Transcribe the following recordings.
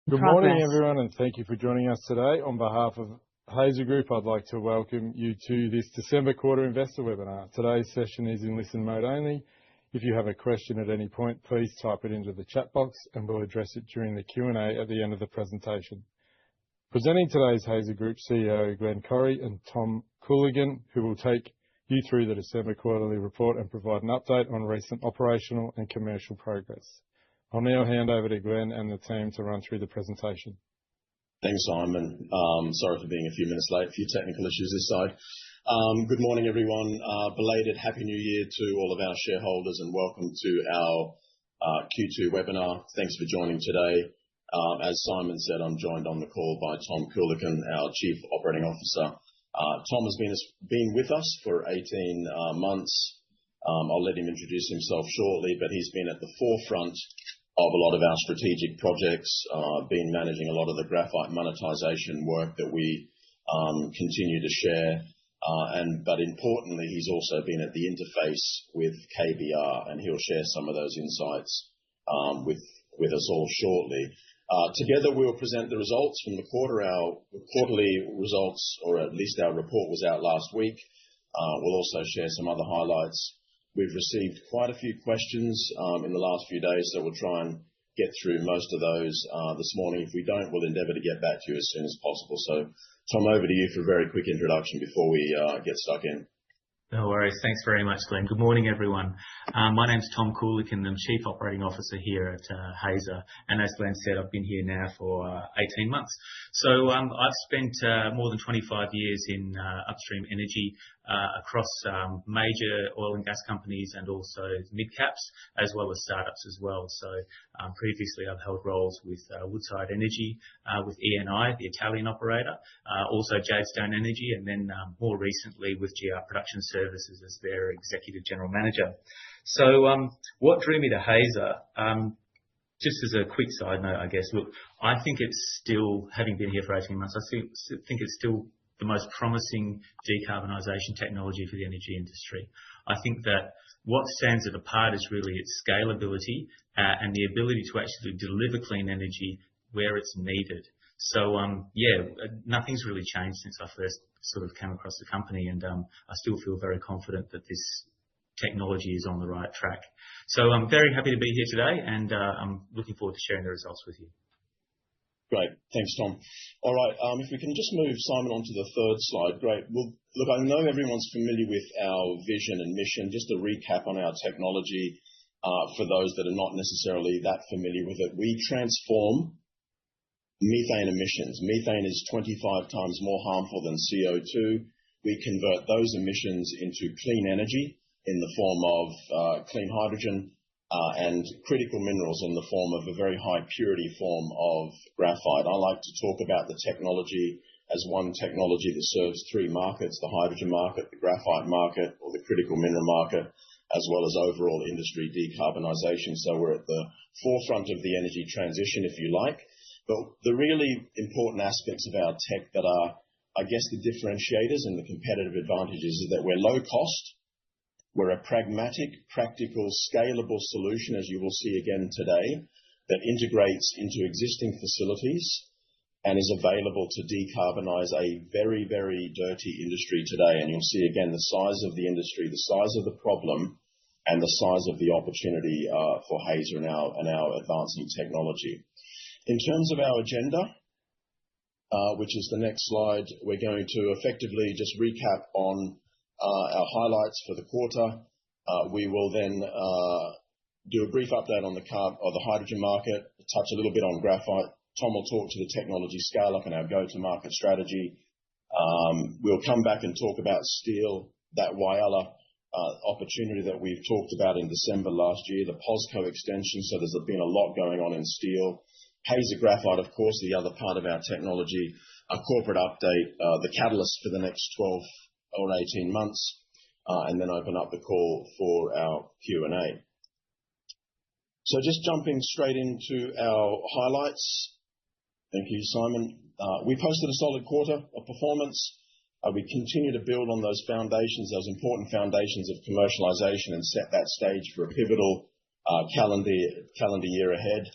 Good morning, everyone, and thank you for joining us today. On behalf of Hazer Group, I'd like to welcome you to this December quarter investor webinar. Today's session is in listen mode only. If you have a question at any point, please type it into the chat box and we'll address it during the Q&A at the end of the presentation. Presenting today is Hazer Group CEO Glenn Corrie and Tom Cooligan, who will take you through the December quarterly report and provide an update on recent operational and commercial progress. I'll now hand over to Glenn and the team to run through the presentation. Thanks, Simon. Sorry for being a few minutes late. A few technical issues this side. Good morning, everyone. Belated Happy New Year to all of our shareholders and welcome to our Q2 webinar. Thanks for joining today. As Simon said, I'm joined on the call by Tom Cooligan, our Chief Operating Officer. Tom has been with us for 18 months. I'll let him introduce himself shortly, but he's been at the forefront of a lot of our strategic projects, been managing a lot of the graphite monetization work that we continue to share. But importantly, he's also been at the interface with KBR, and he'll share some of those insights with us all shortly. Together, we'll present the results from the quarter. Our quarterly results, or at least our report, was out last week. We'll also share some other highlights. We've received quite a few questions in the last few days, so we'll try and get through most of those this morning. If we don't, we'll endeavour to get back to you as soon as possible. So, Tom, over to you for a very quick introduction before we get stuck in. No worries. Thanks very much, Glenn. Good morning, everyone. My name's Tom Cooligan. I'm Chief Operating Officer here at Hazer. And as Glenn said, I've been here now for 18 months. So I've spent more than 25 years in upstream energy across major oil and gas companies and also mid-caps, as well as startups as well. So previously, I've held roles with Woodside Energy, with ENI, the Italian operator, also Jadestone Energy, and then more recently with GR Production Services as their Executive General Manager. So what drew me to Hazer? Just as a quick side note, I guess, look, I think it's still, having been here for 18 months, I think it's still the most promising decarbonisation technology for the energy industry. I think that what stands it apart is really its scalability and the ability to actually deliver clean energy where it's needed. So, nothing's really changed since I first sort of came across the company, and I still feel very confident that this technology is on the right track. So I'm very happy to be here today, and I'm looking forward to sharing the results with you. Great. Thanks, Tom. All right. If we can just move Simon onto the third slide. Great. Well, look, I know everyone's familiar with our vision and mission. Just a recap on our technology for those that are not necessarily that familiar with it. We transform methane emissions. Methane is 25 times more harmful than CO2. We convert those emissions into clean energy in the form of clean hydrogen and critical minerals in the form of a very high purity form of graphite. I like to talk about the technology as one technology that serves three markets: the hydrogen market, the graphite market, or the critical mineral market, as well as overall industry decarbonisation. So we're at the forefront of the energy transition, if you like. But the really important aspects of our tech that are, I guess, the differentiators and the competitive advantages is that we're low cost. We're a pragmatic, practical, scalable solution, as you will see again today, that integrates into existing facilities and is available to decarbonise a very, very dirty industry today. And you'll see again the size of the industry, the size of the problem, and the size of the opportunity for Hazer and our advancing technology. In terms of our agenda, which is the next slide, we're going to effectively just recap on our highlights for the quarter. We will then do a brief update on the hydrogen market, touch a little bit on graphite. Tom will talk to the technology scale-up and our go-to-market strategy. We'll come back and talk about steel, that Whyalla opportunity that we've talked about in December last year, the POSCO extension. So there's been a lot going on in steel. Hazer Graphite, of course, the other part of our technology, a corporate update, the catalyst for the next 12 or 18 months, and then open up the call for our Q&A. So just jumping straight into our highlights. Thank you, Simon. We posted a solid quarter of performance. We continue to build on those foundations, those important foundations of commercialisation, and set that stage for a pivotal calendar year ahead.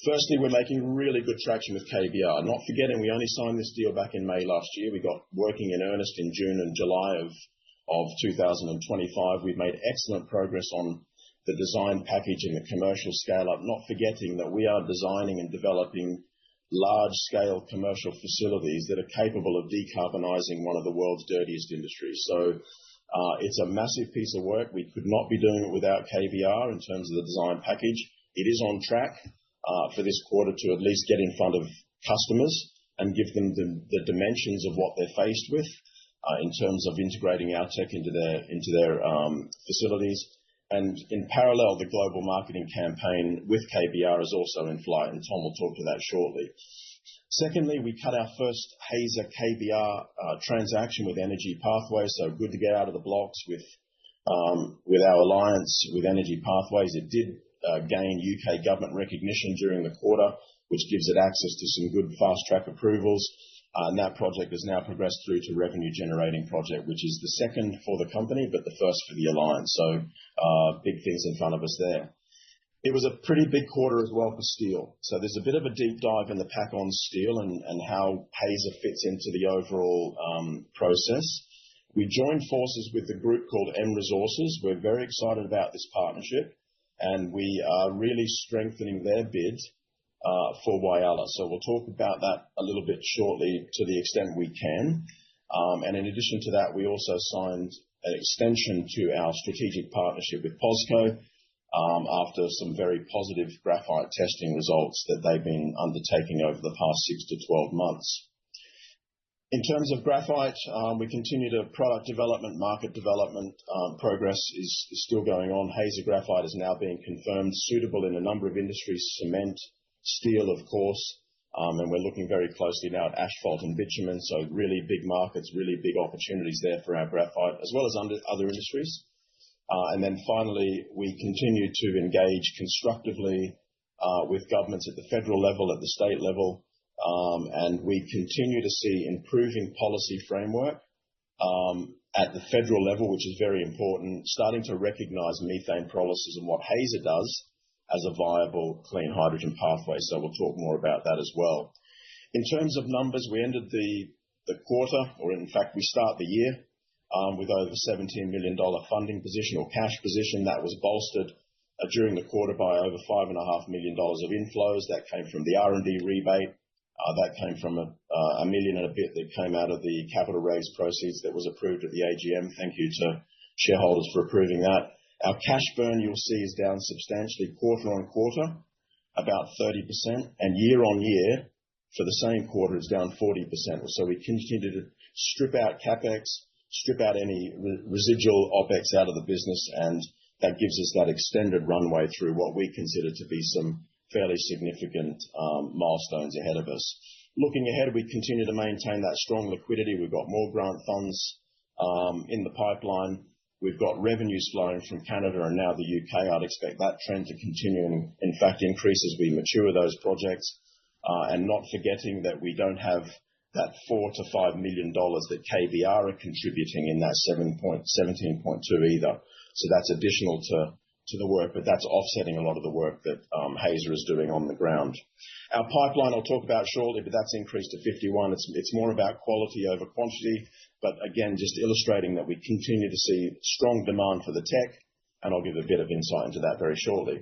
Firstly, we're making really good traction with KBR. Not forgetting, we only signed this deal back in May last year. We got working in earnest in June and July of 2025. We've made excellent progress on the design package and the commercial scale-up, not forgetting that we are designing and developing large-scale commercial facilities that are capable of decarbonizing one of the world's dirtiest industries. So it's a massive piece of work. We could not be doing it without KBR in terms of the design package. It is on track for this quarter to at least get in front of customers and give them the dimensions of what they're faced with in terms of integrating our tech into their facilities. And in parallel, the global marketing campaign with KBR is also in flight, and Tom will talk to that shortly. Secondly, we cut our first Hazer KBR transaction with Energy Pathways, so good to get out of the blocks with our alliance with Energy Pathways. It did gain UK government recognition during the quarter, which gives it access to some good fast-track approvals. And that project has now progressed through to revenue-generating project, which is the second for the company, but the first for the alliance. So big things in front of us there. It was a pretty big quarter as well for steel. So there's a bit of a deep dive in the pack on steel and how Hazer fits into the overall process. We joined forces with the group called M Resources. We're very excited about this partnership, and we are really strengthening their bid for Whyalla. So we'll talk about that a little bit shortly to the extent we can. And in addition to that, we also signed an extension to our strategic partnership with POSCO after some very positive graphite testing results that they've been undertaking over the past 6 to 12 months. In terms of graphite, we continue to product development, market development. Progress is still going on. Hazer graphite is now being confirmed suitable in a number of industries, cement, steel, of course, and we're looking very closely now at asphalt and bitumen, so really big markets, really big opportunities there for our graphite, as well as other industries. And then finally, we continue to engage constructively with governments at the federal level, at the state level, and we continue to see improving policy framework at the federal level, which is very important, starting to recognize methane pyrolysis and what Hazer does as a viable clean hydrogen pathway. So we'll talk more about that as well. In terms of numbers, we ended the quarter, or in fact, we start the year with over $17 million funding position or cash position. That was bolstered during the quarter by over $5.5 million of inflows. That came from the R&D rebate. That came from $1 million and a bit that came out of the capital raise proceeds that was approved at the AGM. Thank you to shareholders for approving that. Our cash burn, you'll see, is down substantially quarter on quarter, about 30%, and year on year for the same quarter is down 40%. So we continue to strip out CapEx, strip out any residual OpEx out of the business, and that gives us that extended runway through what we consider to be some fairly significant milestones ahead of us. Looking ahead, we continue to maintain that strong liquidity. We've got more grant funds in the pipeline. We've got revenues flowing from Canada and now the UK. I'd expect that trend to continue and, in fact, increase as we mature those projects. And not forgetting that we don't have that $4 to $5 million that KBR are contributing in that 17.2 either. So that's additional to the work, but that's offsetting a lot of the work that Hazer is doing on the ground. Our pipeline I'll talk about shortly, but that's increased to 51. It's more about quality over quantity, but again, just illustrating that we continue to see strong demand for the tech, and I'll give a bit of insight into that very shortly.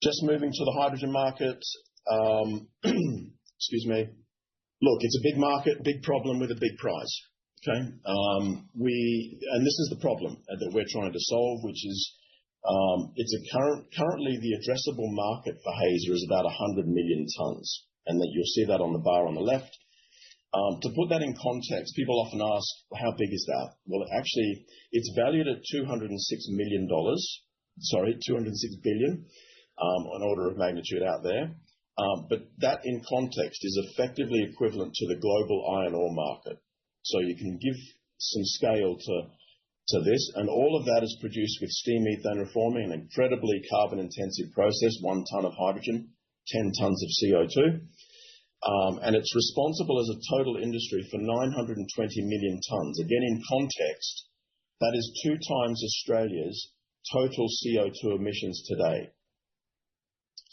Just moving to the hydrogen market. Excuse me. Look, it's a big market, big problem with a big prize. Okay, and this is the problem that we're trying to solve, which is currently the addressable market for Hazer is about 100 million tons, and that you'll see that on the bar on the left. To put that in context, people often ask, well, how big is that? Well, actually, it's valued at $206 million. Sorry, 206 billion, an order of magnitude out there. But that in context is effectively equivalent to the global iron ore market. So you can give some scale to this, and all of that is produced with steam methane reforming, an incredibly carbon-intensive process, 1 ton of hydrogen, 10 tons of CO2. And it's responsible as a total industry for 920 million tons. Again, in context, that is 2 times Australia's total CO2 emissions today.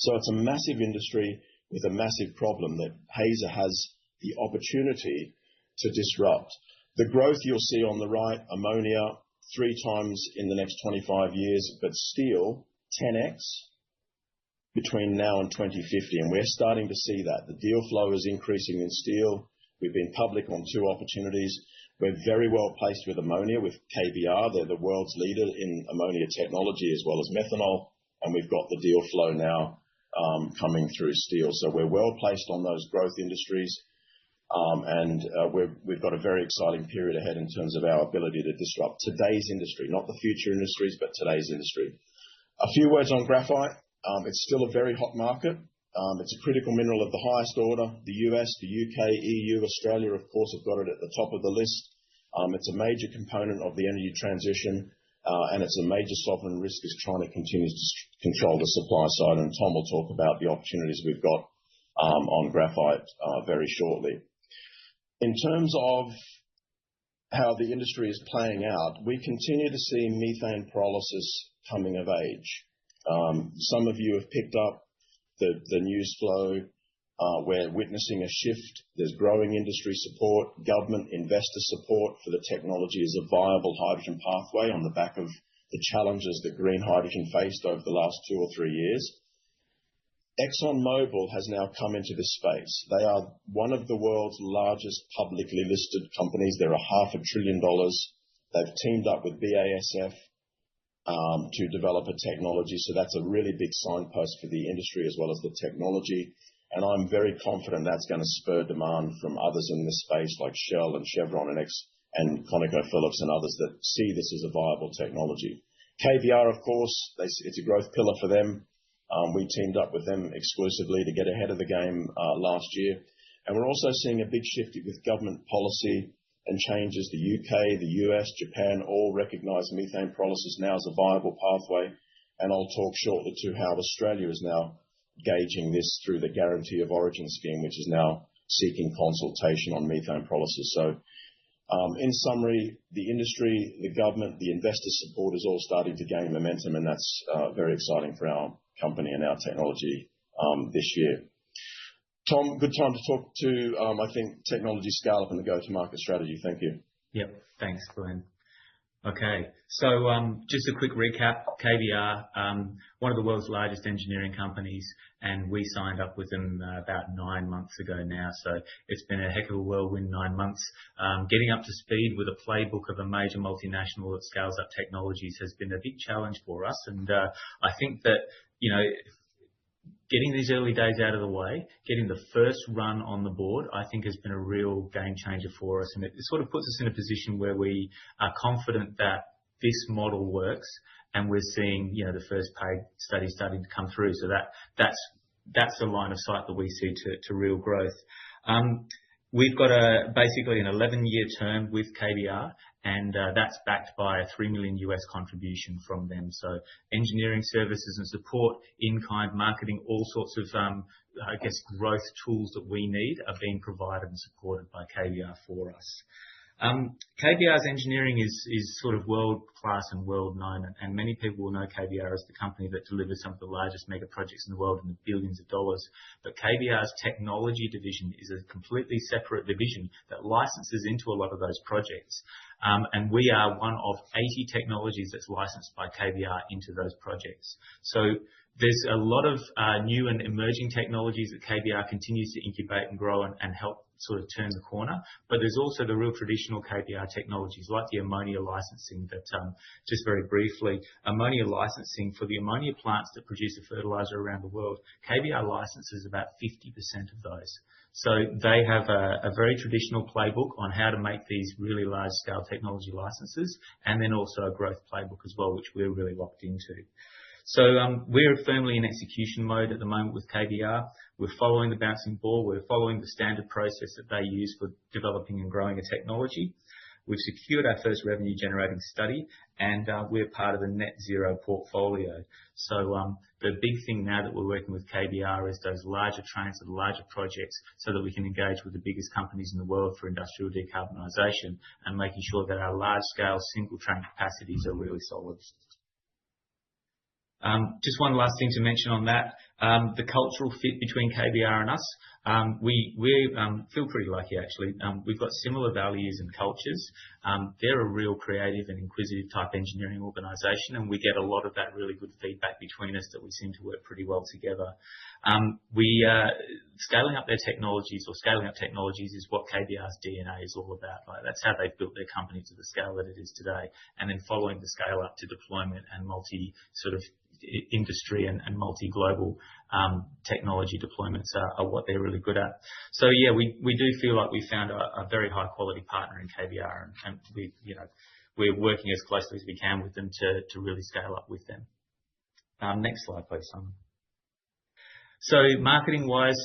So it's a massive industry with a massive problem that Hazer has the opportunity to disrupt. The growth you'll see on the right, ammonia, 3 times in the next 25 years, but steel, 10x between now and 2050. And we're starting to see that. The deal flow is increasing in steel. We've been public on 2 opportunities. We're very well placed with ammonia, with KBR. They're the world's leader in ammonia technology as well as methanol. And we've got the deal flow now coming through steel. So we're well placed on those growth industries. We've got a very exciting period ahead in terms of our ability to disrupt today's industry, not the future industries, but today's industry. A few words on graphite. It's still a very hot market. It's a critical mineral of the highest order. The US, the UK, EU, Australia, of course, have got it at the top of the list. It's a major component of the energy transition, and it's a major sovereign risk is trying to continue to control the supply side. And Tom will talk about the opportunities we've got on graphite very shortly. In terms of how the industry is playing out, we continue to see methane pyrolysis coming of age. Some of you have picked up the news flow. We're witnessing a shift. There's growing industry support, government investor support for the technology as a viable hydrogen pathway on the back of the challenges that green hydrogen faced over the last 2 or 3 years. ExxonMobil has now come into this space. They are one of the world's largest publicly listed companies. They're $500 billion. They've teamed up with BASF to develop a technology. So that's a really big signpost for the industry as well as the technology. And I'm very confident that's going to spur demand from others in this space like Shell and Chevron and ConocoPhillips and others that see this as a viable technology. KBR, of course, it's a growth pillar for them. We teamed up with them exclusively to get ahead of the game last year. And we're also seeing a big shift with government policy and changes. The UK, the US, Japan all recognize methane pyrolysis now as a viable pathway. And I'll talk shortly to how Australia is now gauging this through the Guarantee of Origin scheme, which is now seeking consultation on methane pyrolysis. So in summary, the industry, the government, the investor support is all starting to gain momentum, and that's very exciting for our company and our technology this year. Tom, good time to talk to, I think, technology scale-up and the go-to-market strategy. Thank you. Yep. Thanks, Glenn. Okay. So just a quick recap. KBR, one of the world's largest engineering companies, and we signed up with them about 9 months ago now. So it's been a heck of a whirlwind 9 months. Getting up to speed with a playbook of a major multinational that scales up technologies has been a big challenge for us. And I think that, getting these early days out of the way, getting the first run on the board, I think has been a real game changer for us. And it sort of puts us in a position where we are confident that this model works, and we're seeing, the first paid studies starting to come through. So that's the line of sight that we see to real growth. We've got basically an 11-year term with KBR, and that's backed by a $3 million US contribution from them. So engineering services and support, in-kind marketing, all sorts of, growth tools that we need are being provided and supported by KBR for us. KBR's engineering is sort of world-class and world-known, and many people will know KBR as the company that delivers some of the largest mega projects in the world in the billions of dollars. But KBR's technology division is a completely separate division that licenses into a lot of those projects. And we are one of 80 technologies that's licensed by KBR into those projects. So there's a lot of new and emerging technologies that KBR continues to incubate and grow and help sort of turn the corner. But there's also the real traditional KBR technologies like the ammonia licensing that, just very briefly, ammonia licensing for the ammonia plants that produce the fertilizer around the world, KBR licenses about 50% of those. So they have a very traditional playbook on how to make these really large-scale technology licenses, and then also a growth playbook as well, which we're really locked into. So we're firmly in execution mode at the moment with KBR. We're following the bouncing ball. We're following the standard process that they use for developing and growing a technology. We've secured our first revenue-generating study, and we're part of the net zero portfolio. So the big thing now that we're working with KBR is those larger trains and larger projects so that we can engage with the biggest companies in the world for industrial decarbonisation and making sure that our large-scale single-train capacities are really solid. Just one last thing to mention on that, the cultural fit between KBR and us. We feel pretty lucky, actually. We've got similar values and cultures. They're a real creative and inquisitive type engineering organisation, and we get a lot of that really good feedback between us that we seem to work pretty well together. Scaling up their technologies, or scaling up technologies, is what KBR's DNA is all about. Right? That's how they've built their company to the scale that it is today. And then following the scale up to deployment and multi sort of industry and multi-global technology deployments are what they're really good at. So yeah, we do feel like we found a very high quality partner in KBR, and we're working as closely as we can with them to really scale up with them. Next slide, please, Simon. So marketing-wise,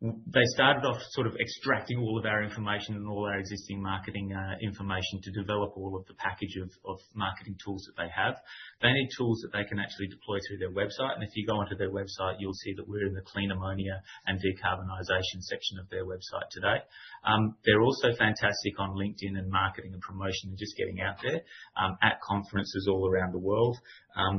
they started off sort of extracting all of our information and all our existing marketing information to develop all of the package of marketing tools that they have. They need tools that they can actually deploy through their website, and if you go onto their website, you'll see that we're in the clean ammonia and decarbonisation section of their website today. They're also fantastic on LinkedIn and marketing and promotion and just getting out there at conferences all around the world.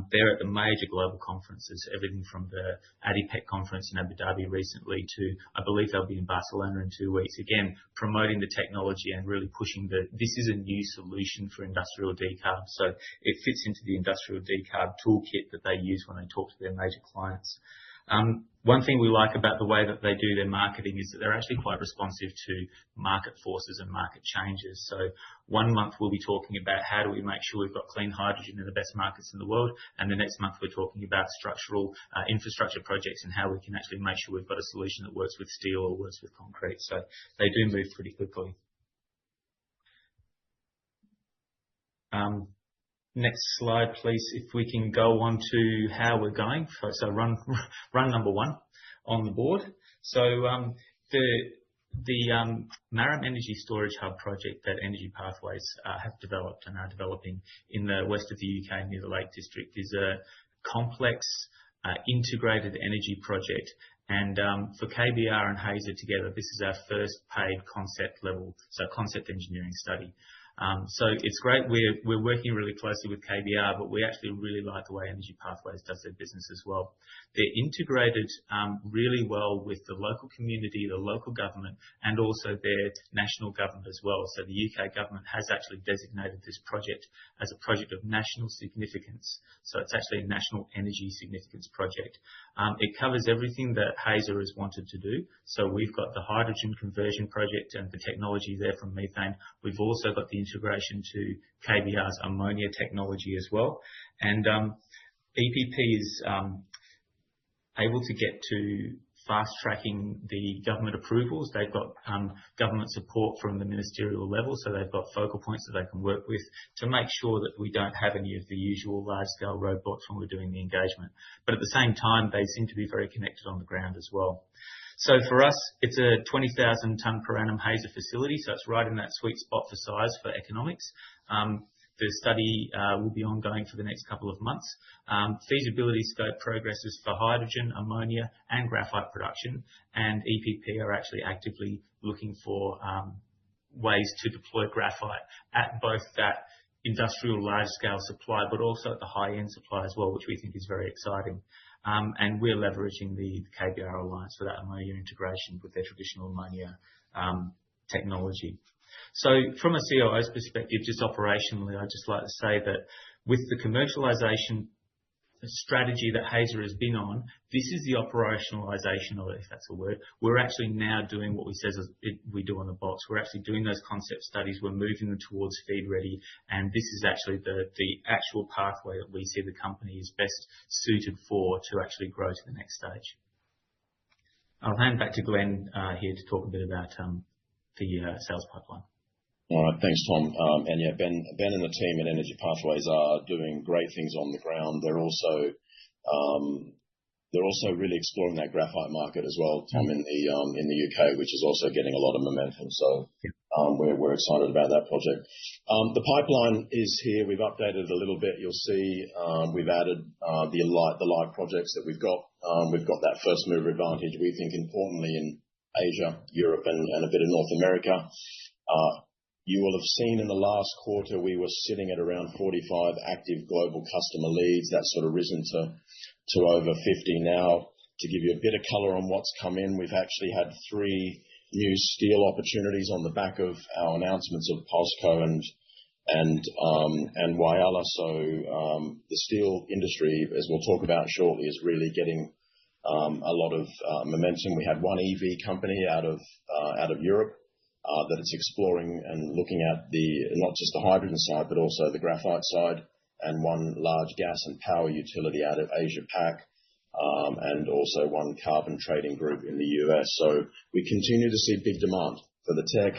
They're at the major global conferences, everything from the ADIPEC conference in Abu Dhabi recently to, I believe they'll be in Barcelona in 2 weeks, again, promoting the technology and really pushing this is a new solution for industrial decarb. So it fits into the industrial decarb toolkit that they use when they talk to their major clients. One thing we like about the way that they do their marketing is that they're actually quite responsive to market forces and market changes. So 1 month we'll be talking about how do we make sure we've got clean hydrogen in the best markets in the world, and the next month we're talking about structural infrastructure projects and how we can actually make sure we've got a solution that works with steel or works with concrete. So they do move pretty quickly. Next slide, please. If we can go on to how we're going. So run number 1 on the board. So the Marram Energy Storage Hub project that Energy Pathways have developed and are developing in the west of the UK near the Lake District is a complex integrated energy project. And for KBR and Hazer together, this is our first paid concept level, so concept engineering study. So it's great. We're working really closely with KBR, but we actually really like the way Energy Pathways does their business as well. They're integrated really well with the local community, the local government, and also their national government as well. So the UK government has actually designated this project as a project of national significance. So it's actually a national energy significance project. It covers everything that Hazer has wanted to do. So we've got the hydrogen conversion project and the technology there from methane. We've also got the integration to KBR's ammonia technology as well. And EPP is able to get to fast-tracking the government approvals. They've got government support from the ministerial level, so they've got focal points that they can work with to make sure that we don't have any of the usual large-scale roadblocks when we're doing the engagement. But at the same time, they seem to be very connected on the ground as well. So for us, it's a 20,000 tonne per annum Hazer facility, so it's right in that sweet spot for size for economics. The study will be ongoing for the next couple of months. Feasibility scope progresses for hydrogen, ammonia and graphite production, and EPP are actually actively looking for ways to deploy graphite at both that industrial large-scale supply, but also at the high-end supply as well, which we think is very exciting. And we're leveraging the KBR Alliance for that ammonia integration with their traditional ammonia technology. So from a COO's perspective, just operationally, I'd just like to say that with the commercialisation strategy that Hazer has been on, this is the operationalisation of it, if that's a word. We're actually now doing what we do on the box. We're actually doing those concept studies. We're moving them towards feed ready, and this is actually the actual pathway that we see the company is best suited for to actually grow to the next stage. I'll hand back to Glenn here to talk a bit about the sales pipeline. All right, thanks, Tom. And yeah, Ben and the team at Energy Pathways are doing great things on the ground. They're also really exploring that graphite market as well, Tom, in the UK, which is also getting a lot of momentum. So we're excited about that project. The pipeline is here. We've updated it a little bit. You'll see we've added the live projects that we've got. We've got that first mover advantage, we think, importantly in Asia, Europe, and a bit of North America. You will have seen in the last quarter we were sitting at around 45 active global customer leads. That's sort of risen to over 50 now. To give you a bit of color on what's come in, we've actually had 3 new steel opportunities on the back of our announcements of POSCO and Whyalla. So the steel industry, as we'll talk about shortly, is really getting a lot of momentum. We had one EV company out of Europe that is exploring and looking at not just the hydrogen side, but also the graphite side, and one large gas and power utility out of Asia Pac, and also one carbon trading group in the US. So we continue to see big demand for the tech.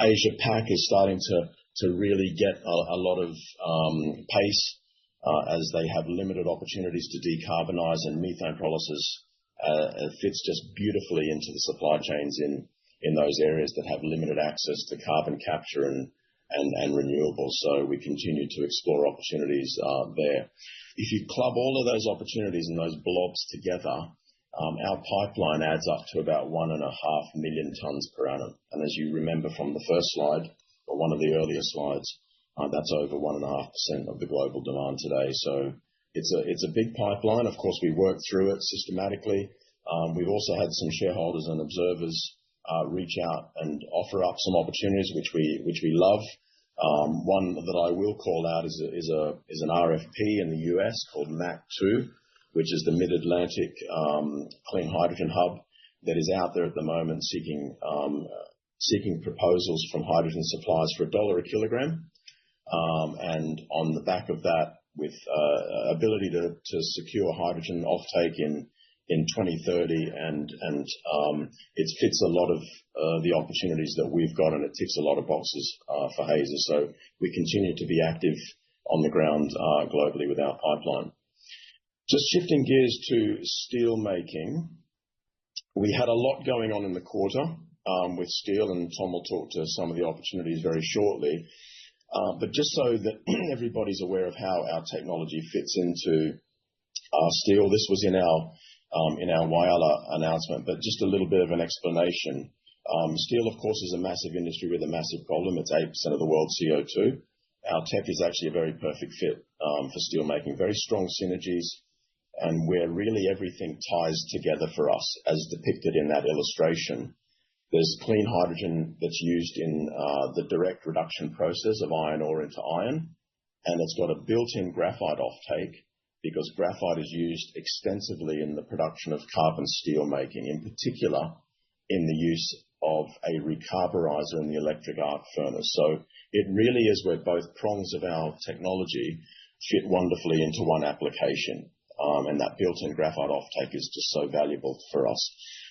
Asia Pac is starting to really get a lot of pace as they have limited opportunities to decarbonize, and methane pyrolysis fits just beautifully into the supply chains in those areas that have limited access to carbon capture and renewables. So we continue to explore opportunities there. If you club all of those opportunities and those blobs together, our pipeline adds up to about 1.5 million tonnes per annum. And as you remember from the first slide, or one of the earlier slides, that's over 1.5% of the global demand today. So it's a big pipeline. Of course, we work through it systematically. We've also had some shareholders and observers reach out and offer up some opportunities which we love. One that I will call out is an RFP in the US called MAC2, which is the Mid-Atlantic Clean Hydrogen Hub that is out there at the moment seeking proposals from hydrogen suppliers for $1 a kilogram. And on the back of that, with ability to secure hydrogen offtake in 2030, and it fits a lot of the opportunities that we've got, and it ticks a lot of boxes for Hazer. So we continue to be active on the ground globally with our pipeline. Just shifting gears to steel making, we had a lot going on in the quarter with steel, and Tom will talk to some of the opportunities very shortly. But just so that everybody's aware of how our technology fits into steel, this was in our Whyalla announcement, but just a little bit of an explanation. Steel, of course, is a massive industry with a massive problem. It's 8% of the world's CO2. Our tech is actually a very perfect fit for steel making, very strong synergies, and where really everything ties together for us, as depicted in that illustration. There's clean hydrogen that's used in the direct reduction process of iron ore into iron, and it's got a built-in graphite offtake because graphite is used extensively in the production of carbon steel making, in particular in the use of a recarburizer in the electric arc furnace. So it really is where both prongs of our technology fit wonderfully into one application, and that built-in graphite offtake is just so valuable for us.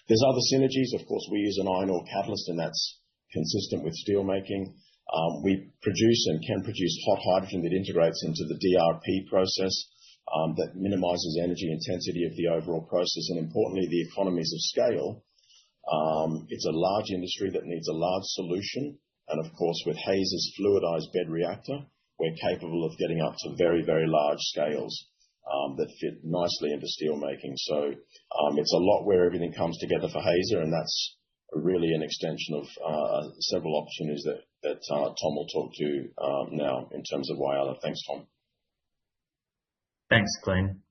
There's other synergies. Of course, we use an iron ore catalyst, and that's consistent with steel making. We produce and can produce hot hydrogen that integrates into the DRP process that minimizes energy intensity of the overall process, and importantly, the economies of scale. It's a large industry that needs a large solution, and of course, with Hazer's fluidized bed reactor, we're capable of getting up to very, very large scales that fit nicely into steel making. So it's a lot where everything comes together for Hazer, and that's really an extension of several opportunities that Tom will talk to now in terms of Whyalla. Thanks, Tom. Thanks, Glenn.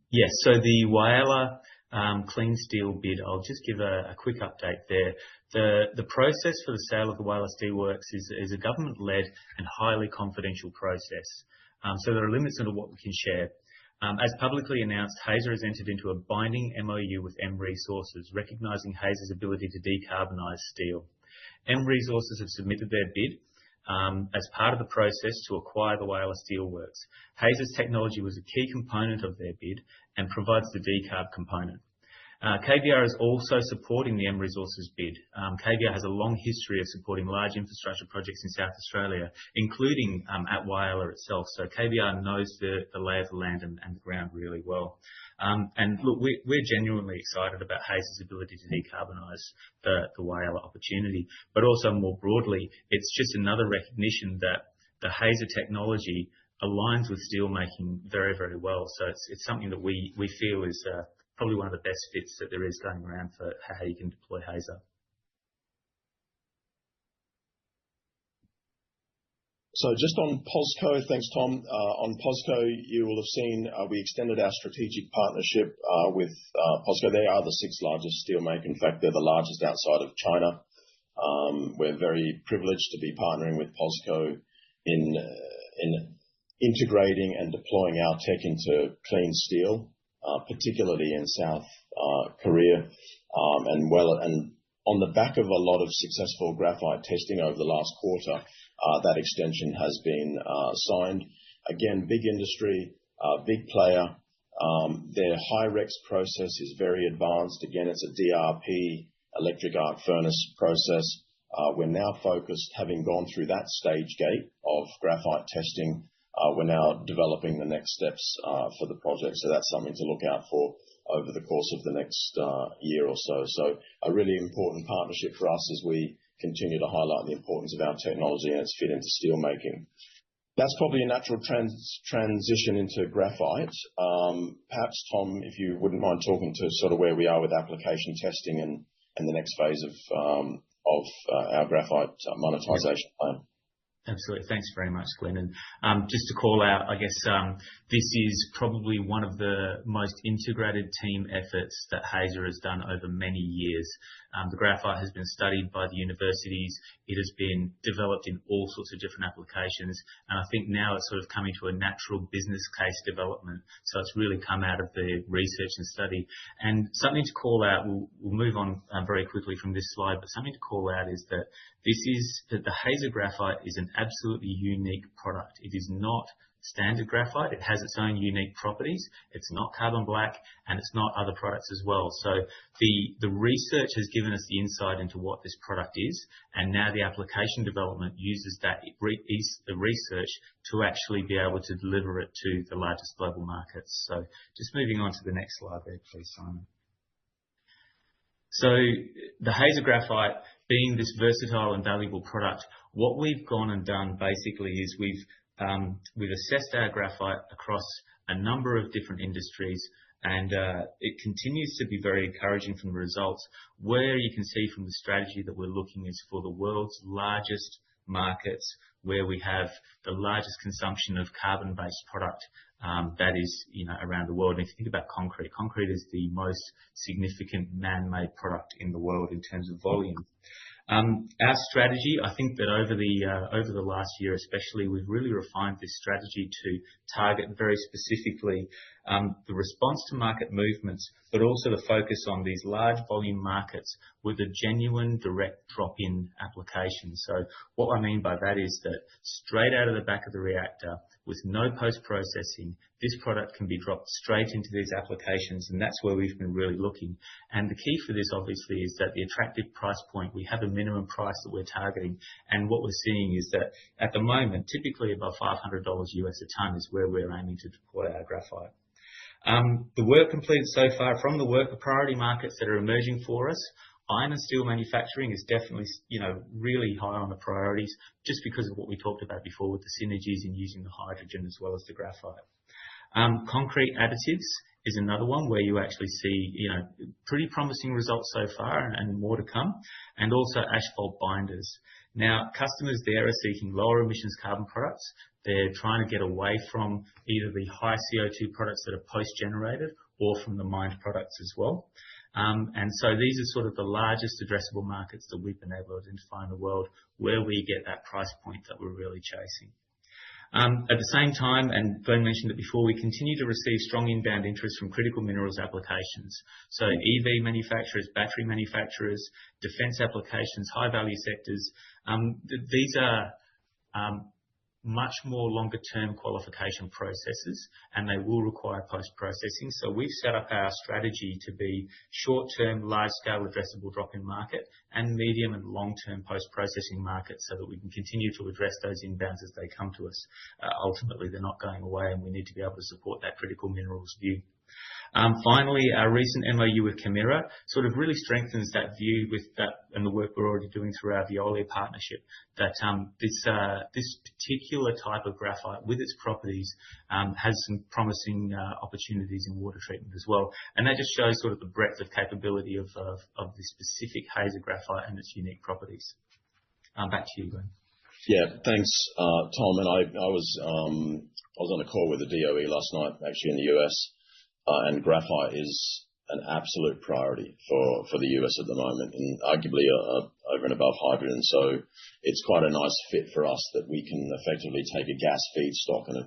Yes, so the Whyalla clean steel bid, I'll just give a quick update there. The process for the sale of the Whyalla Steelworks is a government-led and highly confidential process. So there are limits on what we can share. As publicly announced, Hazer has entered into a binding MOU with M Resources, recognising Hazer's ability to decarbonise steel. M Resources have submitted their bid as part of the process to acquire the Whyalla Steelworks. Hazer's technology was a key component of their bid and provides the decarb component. KBR is also supporting the M Resources bid. KBR has a long history of supporting large infrastructure projects in South Australia, including at Whyalla itself. So KBR knows the lay of the land and the ground really well. And look, we're genuinely excited about Hazer's ability to decarbonise the Whyalla opportunity, but also more broadly, it's just another recognition that the Hazer technology aligns with steel making very, very well. So it's something that we feel is probably one of the best fits that there is going around for how you can deploy Hazer. Just on POSCO, thanks, Tom. On POSCO, you will have seen we extended our strategic partnership with POSCO. They are the sixth largest steel maker. In fact, they're the largest outside of China. We're very privileged to be partnering with POSCO in integrating and deploying our tech into clean steel, particularly in South Korea. And on the back of a lot of successful graphite testing over the last quarter, that extension has been signed. Again, big industry, big player. Their High-Rex process is very advanced. Again, it's a DRP, electric arc furnace process. We're now focused, having gone through that stage gate of graphite testing, we're now developing the next steps for the project. So that's something to look out for over the course of the next year or so. So a really important partnership for us as we continue to highlight the importance of our technology and its fit into steel making. That's probably a natural transition into graphite. Perhaps, Tom, if you wouldn't mind talking to sort of where we are with application testing and the next phase of our graphite monetization plan. Absolutely. Thanks very much, Glenn. And just to call out, I guess this is probably one of the most integrated team efforts that Hazer has done over many years. The graphite has been studied by the universities. It has been developed in all sorts of different applications. And I think now it's sort of coming to a natural business case development. So it's really come out of the research and study. And something to call out, we'll move on very quickly from this slide, but something to call out is that the Hazer graphite is an absolutely unique product. It is not standard graphite. It has its own unique properties. It's not carbon black, and it's not other products as well. So the research has given us the insight into what this product is, and now the application development uses the research to actually be able to deliver it to the largest global markets. So just moving on to the next slide there, please, Simon. So the Hazer graphite being this versatile and valuable product, what we've gone and done basically is we've assessed our graphite across a number of different industries, and it continues to be very encouraging from the results. Where you can see from the strategy that we're looking is for the world's largest markets, where we have the largest consumption of carbon-based product that is, around the world. And if you think about concrete is the most significant man-made product in the world in terms of volume. Our strategy, I think that over the last year especially, we've really refined this strategy to target very specifically the response to market movements, but also the focus on these large volume markets with a genuine direct drop-in application. So what I mean by that is that straight out of the back of the reactor, with no post-processing, this product can be dropped straight into these applications, and that's where we've been really looking. And the key for this, obviously, is that the attractive price point, we have a minimum price that we're targeting, and what we're seeing is that at the moment, typically above $500 US a tonne is where we're aiming to deploy our graphite. The work completed so far from the priority markets that are emerging for us, iron and steel manufacturing is definitely, really high on the priorities, just because of what we talked about before with the synergies in using the hydrogen as well as the graphite. Concrete additives is another one where you actually see, pretty promising results so far and more to come, and also asphalt binders. Now, customers there are seeking lower emissions carbon products. They're trying to get away from either the high CO2 products that are post-generated or from the mined products as well. And so these are sort of the largest addressable markets that we've been able to identify in the world where we get that price point that we're really chasing. At the same time, and Glenn mentioned it before, we continue to receive strong inbound interest from critical minerals applications. So EV manufacturers, battery manufacturers, defence applications, high value sectors. These are much more longer term qualification processes, and they will require post-processing. So we've set up our strategy to be short-term, large-scale addressable drop-in market and medium and long-term post-processing markets so that we can continue to address those inbounds as they come to us. Ultimately, they're not going away, and we need to be able to support that critical minerals view. Finally, our recent MOU with Kemira sort of really strengthens that view with that and the work we're already doing through our Veolia partnership, that this particular type of graphite with its properties has some promising opportunities in water treatment as well. And that just shows sort of the breadth of capability of the specific Hazer graphite and its unique properties. Back to you, Glenn. Yeah, thanks, Tom. And I was on a call with the DOE last night, actually in the US, and graphite is an absolute priority for the US at the moment, and arguably over and above hydrogen. So it's quite a nice fit for us that we can effectively take a gas feedstock and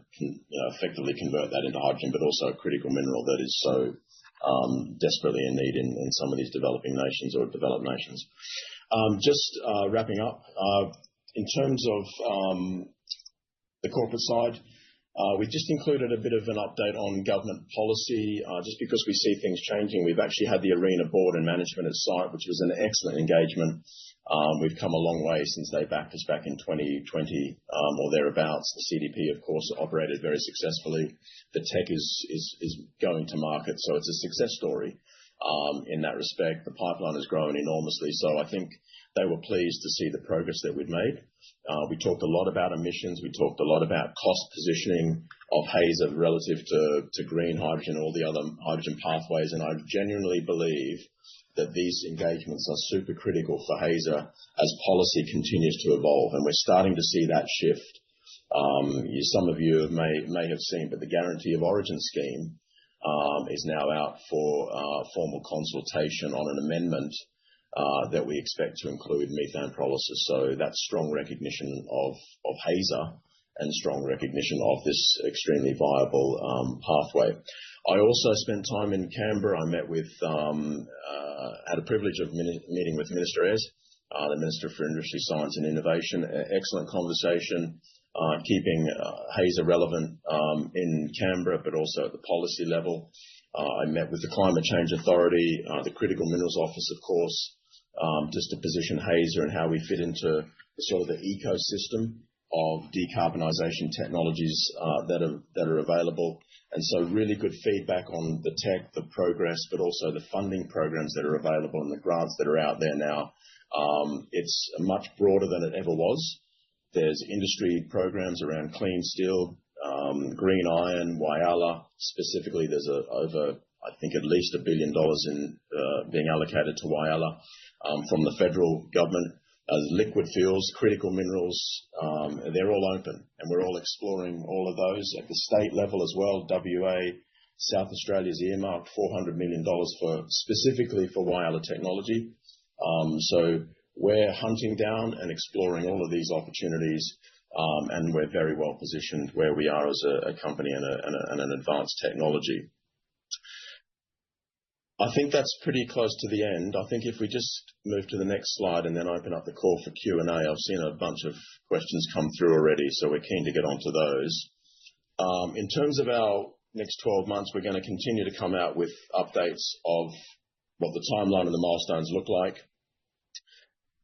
effectively convert that into hydrogen, but also a critical mineral that is so desperately in need in some of these developing nations or developed nations. Just wrapping up, in terms of the corporate side, we've just included a bit of an update on government policy, just because we see things changing. We've actually had the ARENA board and management at site, which was an excellent engagement. We've come a long way since they backed us back in 2020 or thereabouts. The CDP, of course, operated very successfully. The tech is going to market, so it's a success story in that respect. The pipeline has grown enormously, so I think they were pleased to see the progress that we'd made. We talked a lot about emissions. We talked a lot about cost positioning of Hazer relative to green hydrogen and all the other hydrogen pathways, and I genuinely believe that these engagements are super critical for Hazer as policy continues to evolve, and we're starting to see that shift. Some of you may have seen, but the Guarantee of Origin scheme is now out for formal consultation on an amendment that we expect to include methane pyrolysis. So that's strong recognition of Hazer and strong recognition of this extremely viable pathway. I also spent time in Canberra. I met with, had a privilege of meeting with Minister Ayres, the Minister for Industry, Science and Innovation. Excellent conversation, keeping Hazer relevant in Canberra, but also at the policy level. I met with the Climate Change Authority, the Critical Minerals Office, of course, just to position Hazer and how we fit into sort of the ecosystem of decarbonisation technologies that are available. And so really good feedback on the tech, the progress, but also the funding programs that are available and the grants that are out there now. It's much broader than it ever was. There's industry programs around clean steel, green iron, Whyalla. Specifically, there's over, I think, at least $1 billion in being allocated to Whyalla from the federal government. Liquid fuels, critical minerals, they're all open, and we're all exploring all of those at the state level as well. WA, South Australia's earmarked $400 million specifically for Whyalla technology. So we're hunting down and exploring all of these opportunities, and we're very well positioned where we are as a company and an advanced technology. I think that's pretty close to the end. I think if we just move to the next slide and then open up the call for Q&A. I've seen a bunch of questions come through already, so we're keen to get onto those. In terms of our next 12 months, we're going to continue to come out with updates of what the timeline and the milestones look like.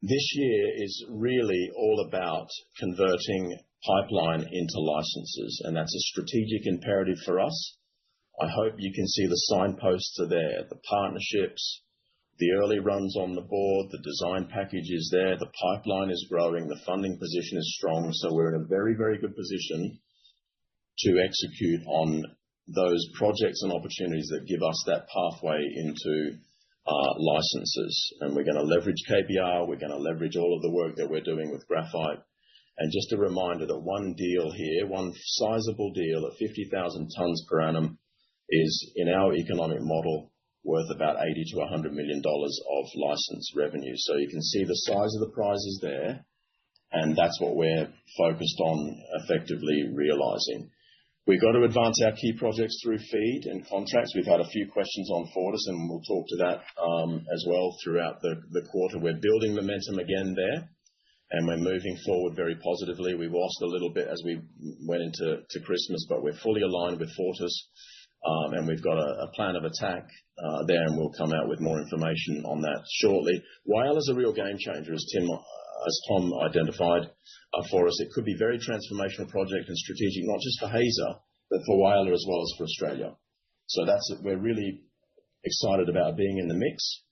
This year is really all about converting pipeline into licenses, and that's a strategic imperative for us. I hope you can see the signposts are there, the partnerships, the early runs on the board, the design package is there, the pipeline is growing, the funding position is strong, so we're in a very, very good position to execute on those projects and opportunities that give us that pathway into licenses. And we're going to leverage KBR, we're going to leverage all of the work that we're doing with graphite. And just a reminder that one deal here, one sizable deal at 50,000 tonnes per annum is, in our economic model, worth about $80 to $100 million of license revenue. So you can see the size of the prizes there, and that's what we're focused on effectively realising. We've got to advance our key projects through FEED and contracts. We've had a few questions on Fortis, and we'll talk to that as well throughout the quarter. We're building momentum again there, and we're moving forward very positively. We lost a little bit as we went into Christmas, but we're fully aligned with Fortis, and we've got a plan of attack there, and we'll come out with more information on that shortly. Whyalla is a real game changer, as Tom identified for us. It could be a very transformational project and strategic, not just for Hazer, but for Whyalla as well as for Australia. So we're really excited about being in the mix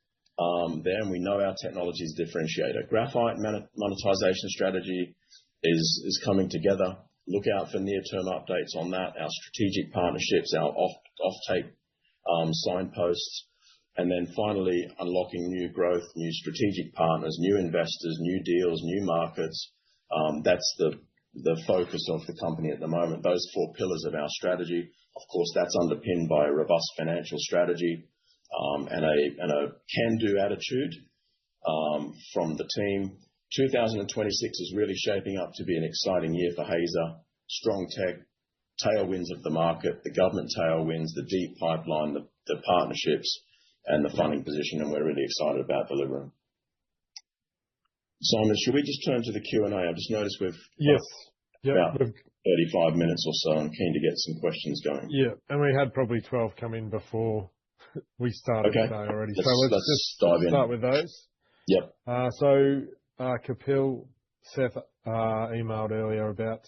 there, and we know our technology is a differentiator. Graphite monetization strategy is coming together. Look out for near-term updates on that, our strategic partnerships, our off-take signposts, and then finally unlocking new growth, new strategic partners, new investors, new deals, new markets, That's the focus of the company at the moment. Those 4 pillars of our strategy, of course, that's underpinned by a robust financial strategy and a can-do attitude from the team. 2026 is really shaping up to be an exciting year for Hazer. Strong tech, tailwinds of the market, the government tailwinds, the deep pipeline, the partnerships, and the funding position, and we're really excited about delivering. Simon, should we just turn to the Q&A? I've just noticed we've about 35 minutes or so. I'm keen to get some questions going. Yeah, and we had probably 12 come in before we started today already. Let's just dive in. Start with those. Yep. Kapil Seth emailed earlier about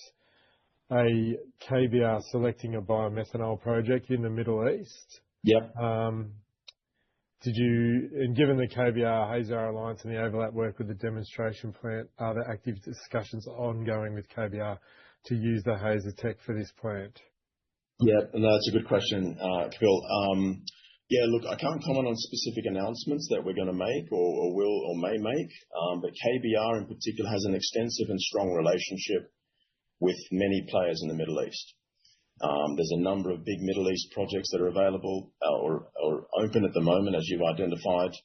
a KBR selecting a biomethanol project in the Middle East. Yep. Given the KBR Hazer alliance and the overlap work with the demonstration plant, are there active discussions ongoing with KBR to use the Hazer tech for this plant? Yeah, no, that's a good question, Kapil. Yeah, look, I can't comment on specific announcements that we're going to make or will or may make, but KBR in particular has an extensive and strong relationship with many players in the Middle East. There's a number of big Middle East projects that are available or open at the moment, as you've identified.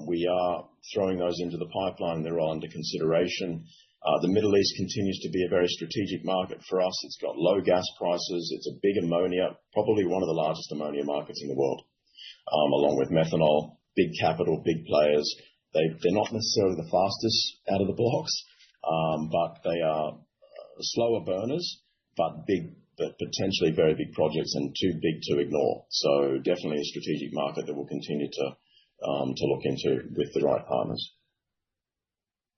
We are throwing those into the pipeline. They're all under consideration. The Middle East continues to be a very strategic market for us. It's got low gas prices. It's a big ammonia, probably one of the largest ammonia markets in the world, along with methanol. Big capital, big players. They're not necessarily the fastest out of the blocks, but they are slower burners, but potentially very big projects and too big to ignore. So definitely a strategic market that we'll continue to look into with the right partners.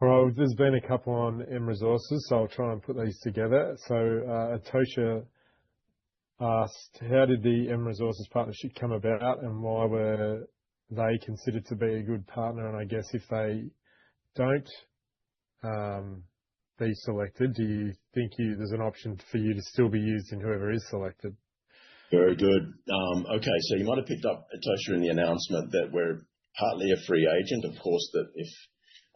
Well, there's been a couple on M Resources, so I'll try and put these together. So Atosha asked, how did the M Resources partnership come about and why were they considered to be a good partner? And I guess if they don't be selected, do you think there's an option for you to still be used in whoever is selected? Very good. Okay, so you might have picked up, Atosha, in the announcement that we're partly a free agent. Of course, that if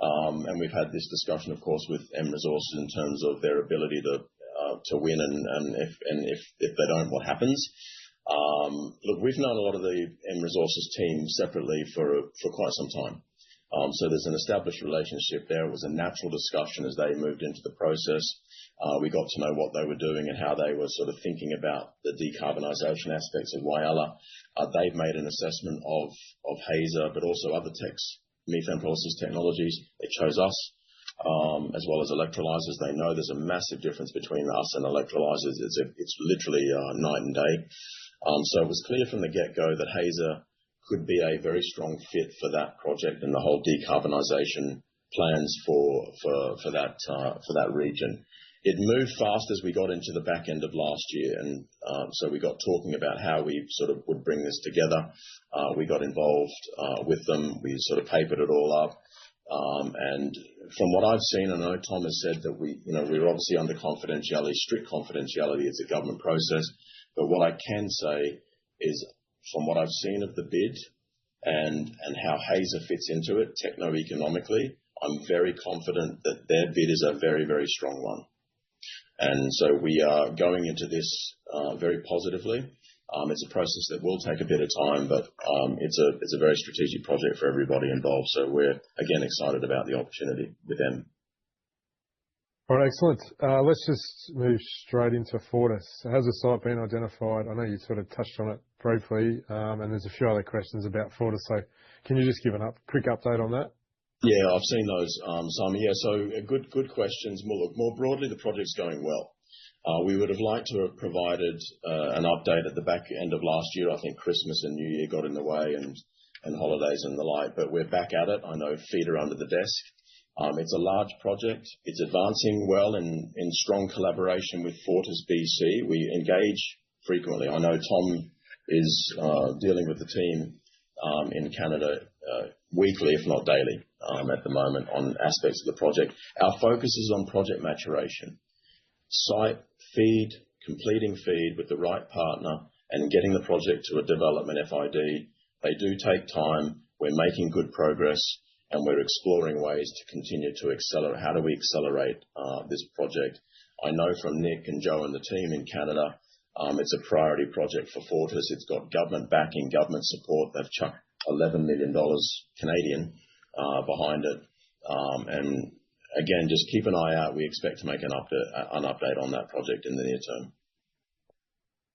and we've had this discussion, of course, with M Resources in terms of their ability to win, and if they don't, what happens? Look, we've known a lot of the M Resources team separately for quite some time. So there's an established relationship there. It was a natural discussion as they moved into the process. We got to know what they were doing and how they were sort of thinking about the decarbonisation aspects of Whyalla. They've made an assessment of Hazer, but also other techs, methane process technologies. They chose us, as well as electrolyzers. They know there's a massive difference between us and electrolyzers. It's literally night and day. So it was clear from the get-go that Hazer could be a very strong fit for that project and the whole decarbonisation plans for that region. It moved fast as we got into the back end of last year, and so we got talking about how we sort of would bring this together. We got involved with them. We sort of papered it all up. And from what I've seen, I know Tom has said that we're obviously under confidentiality, strict confidentiality. It's a government process. But what I can say is, from what I've seen of the bid and how Hazer fits into it techno-economically, I'm very confident that their bid is a very, very strong one. And so we are going into this very positively. It's a process that will take a bit of time, but it's a very strategic project for everybody involved. So we're, again, excited about the opportunity with them. All right, excellent. Let's just move straight into Fortis. Has the site been identified? I know you sort of touched on it briefly, and there's a few other questions about Fortis. So can you just give a quick update on that? Yeah, I've seen those, Simon. Yeah, so good questions. More broadly, the project's going well. We would have liked to have provided an update at the back end of last year. I think Christmas and New Year got in the way and holidays and the like, but we're back at it. I know feet are under the desk. It's a large project. It's advancing well in strong collaboration with Fortis BC. We engage frequently. I know Tom is dealing with the team in Canada weekly, if not daily, at the moment on aspects of the project. Our focus is on project maturation. Site feed, completing feed with the right partner and getting the project to a development FID. They do take time. We're making good progress. and we're exploring ways to continue to accelerate. How do we accelerate this project? I know from Nick and Joe and the team in Canada, it's a priority project for Fortis. It's got government backing, government support. They've chucked $11 million Canadian behind it. And again, just keep an eye out. We expect to make an update on that project in the near term.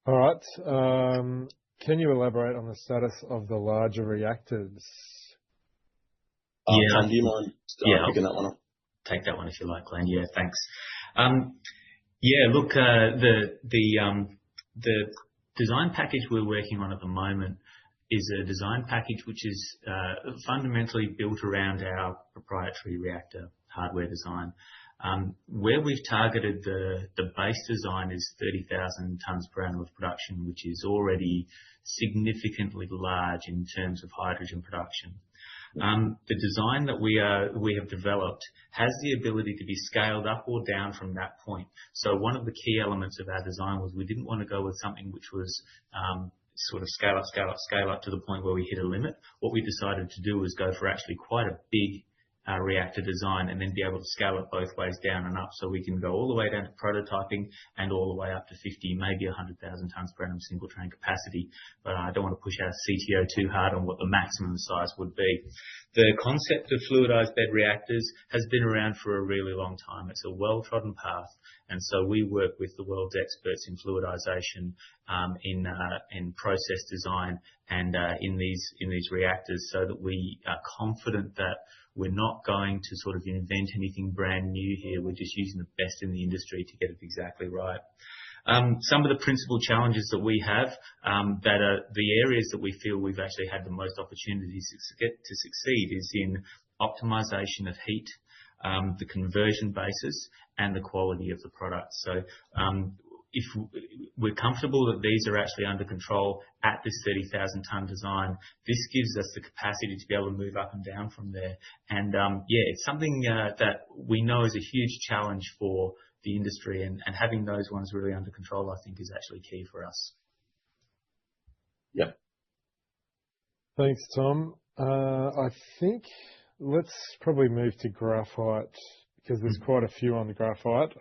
All right. Can you elaborate on the status of the larger reactors? Yeah. Tom, do you mind picking that one up? Take that one if you like, Glenn. Yeah, thanks. Look, the design package we're working on at the moment is a design package which is fundamentally built around our proprietary reactor hardware design. Where we've targeted the base design is 30,000 tonnes per annum of production, which is already significantly large in terms of hydrogen production. The design that we have developed has the ability to be scaled up or down from that point. So one of the key elements of our design was we didn't want to go with something which was sort of scale up to the point where we hit a limit. What we decided to do was go for actually quite a big reactor design and then be able to scale it both ways down and up, so we can go all the way down to prototyping and all the way up to 50, maybe 100,000 tonnes per annum single train capacity. But I don't want to push our CTO too hard on what the maximum size would be. The concept of fluidized bed reactors has been around for a really long time. It's a well-trodden path, and so we work with the world's experts in fluidization, in process design, and in these reactors, so that we are confident that we're not going to sort of invent anything brand new here. We're just using the best in the industry to get it exactly right. Some of the principal challenges that we have, that are the areas that we feel we've actually had the most opportunities to succeed, is in optimization of heat, the conversion basis, and the quality of the product. So if we're comfortable that these are actually under control at this 30,000 tonne design, this gives us the capacity to be able to move up and down from there. And it's something that we know is a huge challenge for the industry, and having those ones really under control, I think, is actually key for us. Yeah. Thanks, Tom. I think let's probably move to graphite, because there's quite a few on the graphite.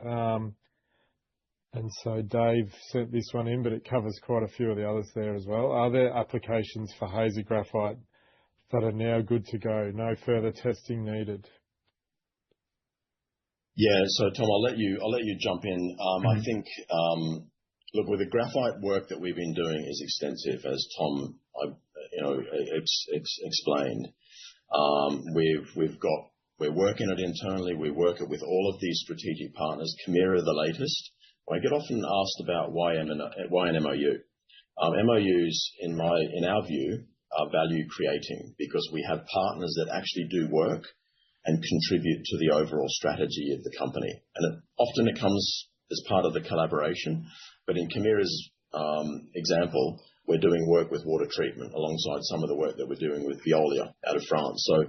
And so Dave sent this one in, but it covers quite a few of the others there as well. Are there applications for Hazer graphite that are now good to go? No further testing needed. Yeah. So Tom, I'll let you jump in. I think, look, with the graphite work that we've been doing is extensive, as Tom, explained. We're working it internally. We work it with all of these strategic partners. Kemira, the latest. I get often asked about why an MOU. MOUs, in our view, are value creating, because we have partners that actually do work and contribute to the overall strategy of the company. And often it comes as part of the collaboration. But in Kemira's example, we're doing work with water treatment alongside some of the work that we're doing with Veolia out of France. So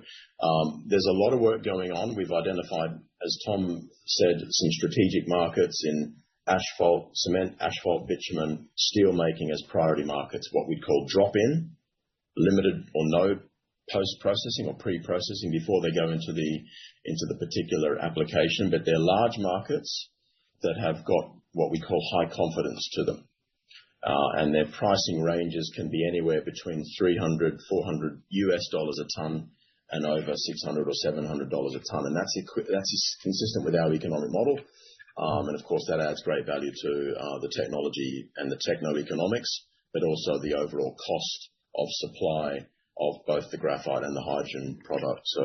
there's a lot of work going on. We've identified, as Tom said, some strategic markets in asphalt, cement, asphalt, bitumen, steel making as priority markets, what we'd call drop-in, limited or no post-processing or pre-processing before they go into the particular application. But they're large markets that have got what we call high confidence to them. And their pricing ranges can be anywhere between $300, $400 a ton and over $600 or $700 a ton. And that's consistent with our economic model. And of course, that adds great value to the technology and the techno-economics, but also the overall cost of supply of both the graphite and the hydrogen product. So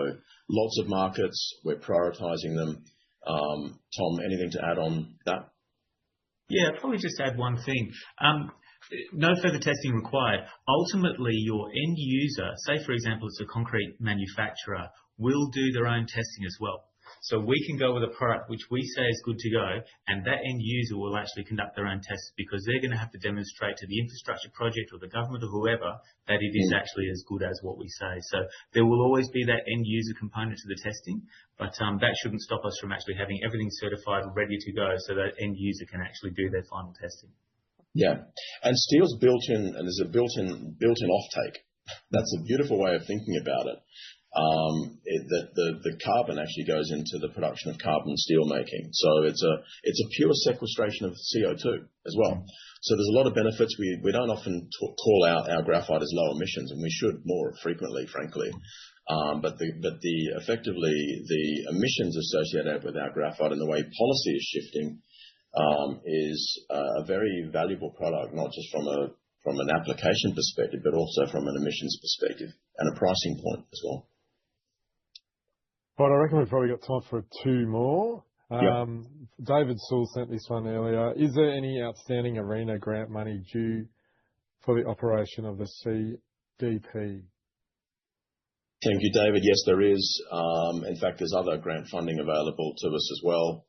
lots of markets, we're prioritizing them. Tom, anything to add on that? Yeah, I'll probably just add one thing. No further testing required. Ultimately, your end user, say for example, it's a concrete manufacturer, will do their own testing as well. So we can go with a product which we say is good to go, and that end user will actually conduct their own tests, because they're going to have to demonstrate to the infrastructure project or the government or whoever that it is actually as good as what we say. So there will always be that end user component to the testing, but that shouldn't stop us from actually having everything certified and ready to go, so that end user can actually do their final testing. Yeah, and steel's built in, and there's a built-in offtake. That's a beautiful way of thinking about it. the carbon actually goes into the production of carbon steel making. So it's a pure sequestration of CO2 as well. So there's a lot of benefits. We don't often call out our graphite as low emissions, and we should more frequently, frankly. But effectively the emissions associated with our graphite and the way policy is shifting is a very valuable product, not just from an application perspective, but also from an emissions perspective and a pricing point as well. Right, I reckon we've probably got time for two more. Yep. David Sewell sent this one earlier. Is there any outstanding ARENA grant money due for the operation of the CDP? Thank you, David. Yes, there is. In fact, there's other grant funding available to us as well.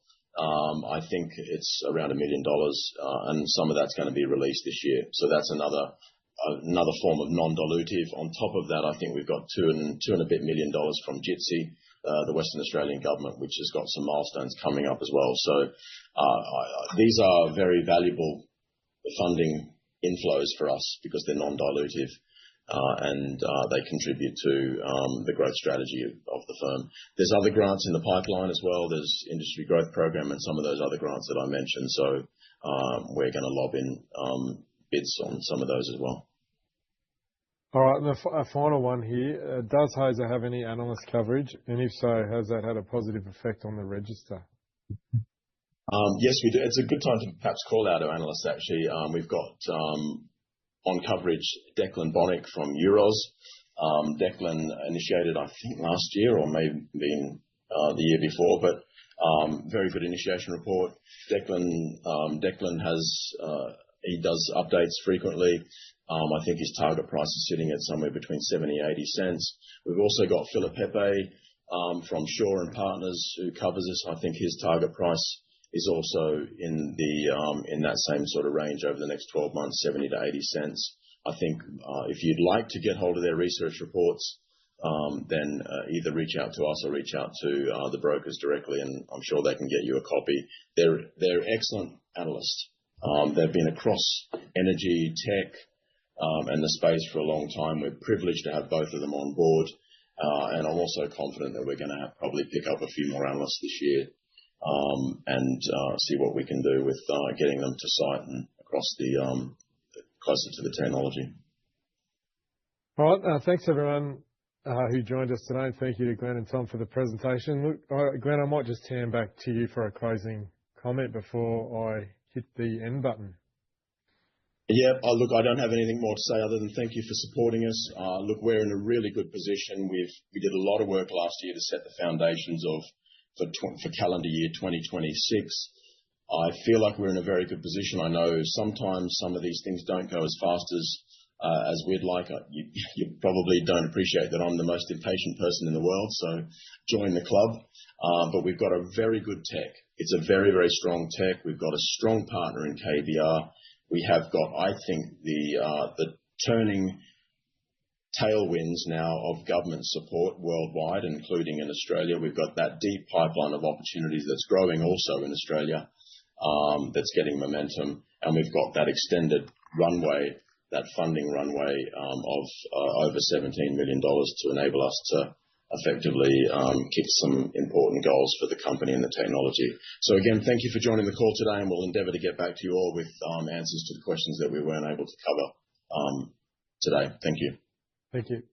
I think it's around $1 million, and some of that's going to be released this year. So that's another form of non-dilutive. On top of that, I think we've got $2 and a bit million from JITSI, the Western Australian government, which has got some milestones coming up as well. So these are very valuable funding inflows for us because they're non-dilutive. And they contribute to the growth strategy of the firm. There's other grants in the pipeline as well. There's Industry Growth Program and some of those other grants that I mentioned. So we're going to lob in bids on some of those as well. All right, and a final one here. Does Hazer have any analyst coverage? And if so, has that had a positive effect on the register? Yes, we do. It's a good time to perhaps call out our analysts, actually. We've got on coverage Declan Bonnick from Euros. Declan initiated, I think, last year or maybe the year before, but very good initiation report. Declan he does updates frequently. I think his target price is sitting at somewhere between 70 and 80 cents. We've also got Philip Pepe from Shaw and Partners who covers us. I think his target price is also in that same sort of range over the next 12 months, 70 to 80 cents. I think if you'd like to get hold of their research reports, then either reach out to us or reach out to the brokers directly, and I'm sure they can get you a copy. They're excellent analysts. They've been across energy, tech, and the space for a long time. We're privileged to have both of them on board, and I'm also confident that we're going to probably pick up a few more analysts this year. And see what we can do with getting them to site and across closer to the technology. All right, thanks everyone who joined us today, and thank you to Glenn and Tom for the presentation. Look, Glenn, I might just hand back to you for a closing comment before I hit the end button. Yeah, look, I don't have anything more to say other than thank you for supporting us. Look, we're in a really good position. We did a lot of work last year to set the foundations for calendar year 2026. I feel like we're in a very good position. I know sometimes some of these things don't go as fast as we'd like. You probably don't appreciate that I'm the most impatient person in the world, so join the club. But we've got a very good tech. It's a very, very strong tech. We've got a strong partner in KBR. We have got, I think, the turning tailwinds now of government support worldwide, including in Australia. We've got that deep pipeline of opportunities that's growing also in Australia, that's getting momentum. And we've got that extended runway, that funding runway of over $17 million to enable us to effectively kick some important goals for the company and the technology. So again, thank you for joining the call today, and we'll endeavour to get back to you all with answers to the questions that we weren't able to cover today. Thank you. Thank you.